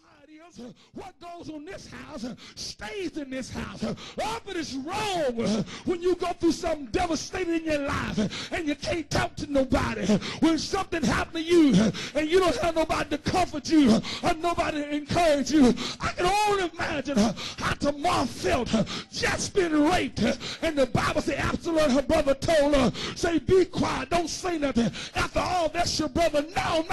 how it is. What goes on this house stays in this house. But it's wrong when you go through something devastating in your life and you can't talk to nobody. When something happened to you and you don't have nobody to comfort you or nobody to encourage you. I can only imagine how Tamar felt, just been raped. And the Bible says, Absalom, her brother, told her, say, be quiet, don't say nothing. After all, that's your brother. No.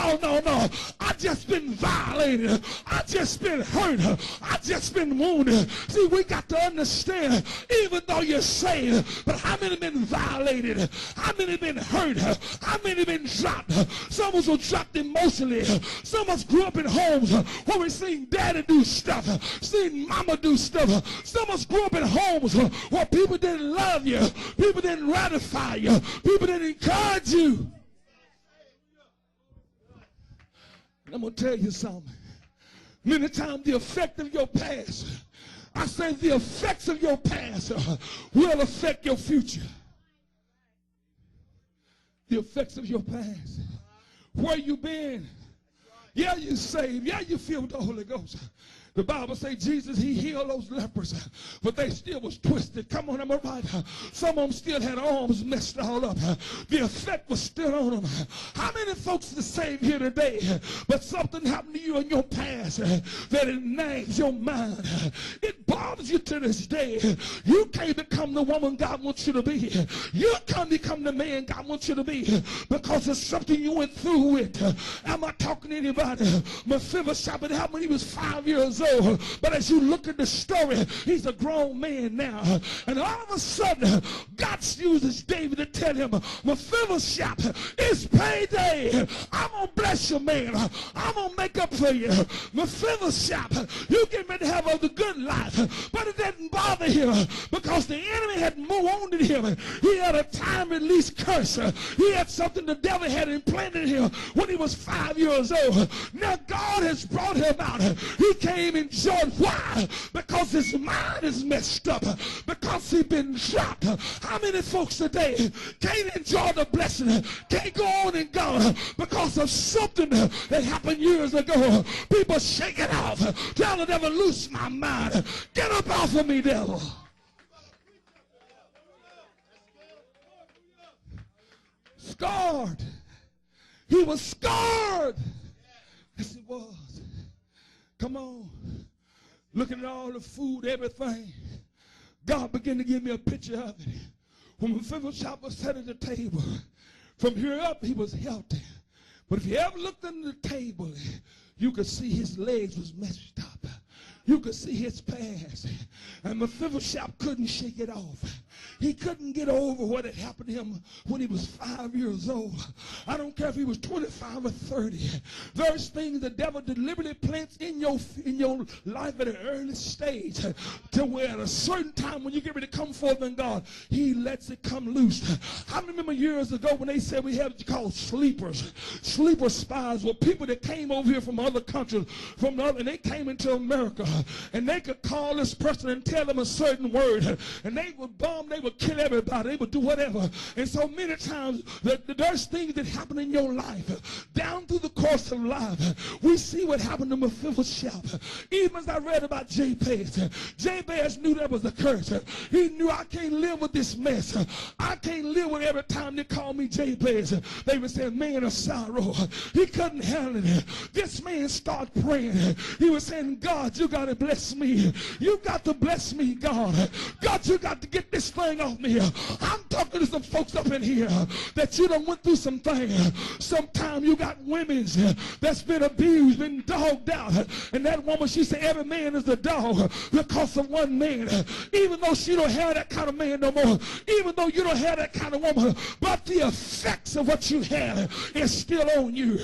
I just been violated. I just been hurt. I just been wounded. See, we got to understand, even though you're saved, but how many been violated? How many been hurt? How many been dropped? Some of us were dropped emotionally. Some of us grew up in homes where we seen daddy do stuff, seen mama do stuff. Some of us grew up in homes where people didn't love you, people didn't ratify you, people didn't encourage you. And I'm going to tell you something. Many times the effect of your past, I say the effects of your past will affect your future. The effects of your past. Where you been? Yeah, you saved. Yeah, you filled with the Holy Ghost. The Bible says Jesus, he healed those lepers, but they still was twisted. Come on, am I right? Some of them still had arms messed all up. The effect was still on them. How many folks are saved here today, but something happened to you in your past that it nags your mind? It bothers you to this day. You can't become the woman God wants you to be. You can't become the man God wants you to be because it's something you went through with. Am I talking to anybody? Mephibosheth, it happened when he was 5 years old. But as you look at the story, he's a grown man now. And all of a sudden, God uses David to tell him, Mephibosheth, it's payday. I'm going to bless you, man. I'm going to make up for you. Mephibosheth, you get ready to have a good life. But it didn't bother him because the enemy had wounded him. He had a time release curse. He had something the devil had implanted in him when he was 5 years old. Now God has brought him out. He came enjoyed. Why? Because his mind is messed up. Because he's been dropped. How many folks today can't enjoy the blessing, can't go on in God because of something that happened years ago? People shake it off. Tell the devil, loose my mind. Get up off of me, devil. Scarred. He was scarred. Yes, it was. Come on. Looking at all the food, everything. God began to give me a picture of it. When Mephibosheth was sat at the table, from here up, he was healthy. But if you ever looked under the table, you could see his legs was messed up. You could see his past. And Mephibosheth couldn't shake it off. He couldn't get over what had happened to him when he was 5 years old. I don't care if he was 25 or 30. There's things the devil deliberately plants in your life at an early stage to where at a certain time when you get ready to come forth in God, he lets it come loose. I remember years ago when they said we have what you call sleepers. Sleeper spies were people that came over here from other countries, and they came into America, and they could call this person and tell them a certain word, and they would bomb, they would kill everybody, they would do whatever. And so many times there's things that happen in your life down through the course of life. We see what happened to Mephibosheth. Even as I read about Jabez knew there was a curse. He knew, I can't live with this mess. I can't live with every time they call me Jabez. They would say man of sorrow. He couldn't handle it. This man started praying. He was saying, God, you got to bless me. You got to bless me, God. God, you got to get this thing off me. I'm talking to some folks up in here that you done went through some things. Sometimes you got women that's been abused, been dogged out. And that woman, she said every man is a dog because of one man. Even though she don't have that kind of man no more. Even though you don't have that kind of woman. But the effects of what you had is still on you.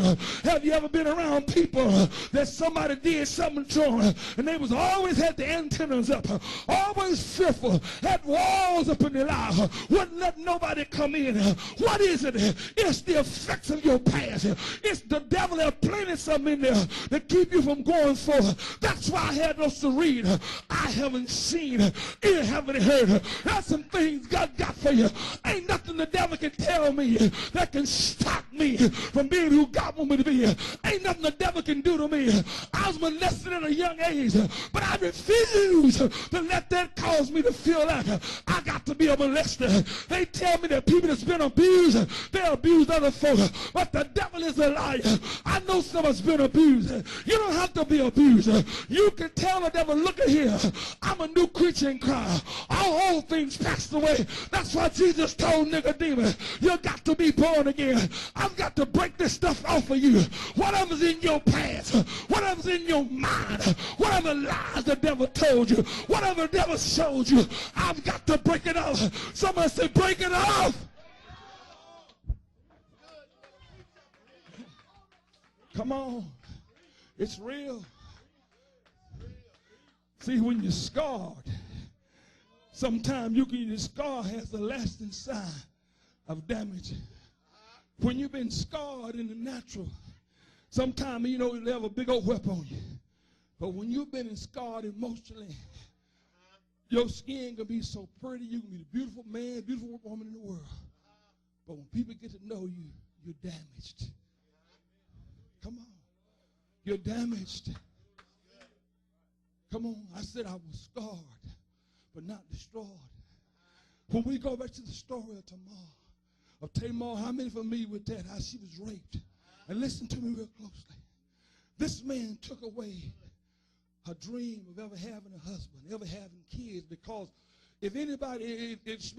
Have you ever been around people that somebody did something to them and they was always had the antennas up, always fearful, had walls up in their life, wouldn't let nobody come in. What is it? It's the effects of your past. It's the devil that planted something in there to keep you from going forward. That's why I had those to read. I haven't seen, ear haven't heard. That's some things God got for you. Ain't nothing the devil can tell me that can stop me from being who God wants me to be. Ain't nothing the devil can do to me. I was molested at a young age, but I refuse to let that cause me to feel like I got to be a molester. They tell me that people that's been abused, they abuse other folks, but the devil is a liar. I know someone's been abused. You don't have to be abused. You can tell the devil, look at here, I'm a new creature in Christ. All old things passed away. That's why Jesus told Nicodemus, you got to be born again. I've got to break this stuff off of you. Whatever's in your past, whatever's in your mind, whatever lies the devil told you, whatever the devil showed you, I've got to break it off. Somebody say, break it off. Come on. It's real. See, when you're scarred, sometimes your scar has a lasting sign of damage. When you've been scarred in the natural, sometimes you know they have a big old whip on you. But when you've been scarred emotionally, your skin can be so pretty, you can be the beautiful man, beautiful woman in the world. But when people get to know you, you're damaged. Come on. You're damaged. Come on. I said I was scarred, but not destroyed. When we go back to the story of Tamar, how many familiar with that? How she was raped. And listen to me real closely. This man took away her dream of ever having a husband, ever having kids, because if anybody, it's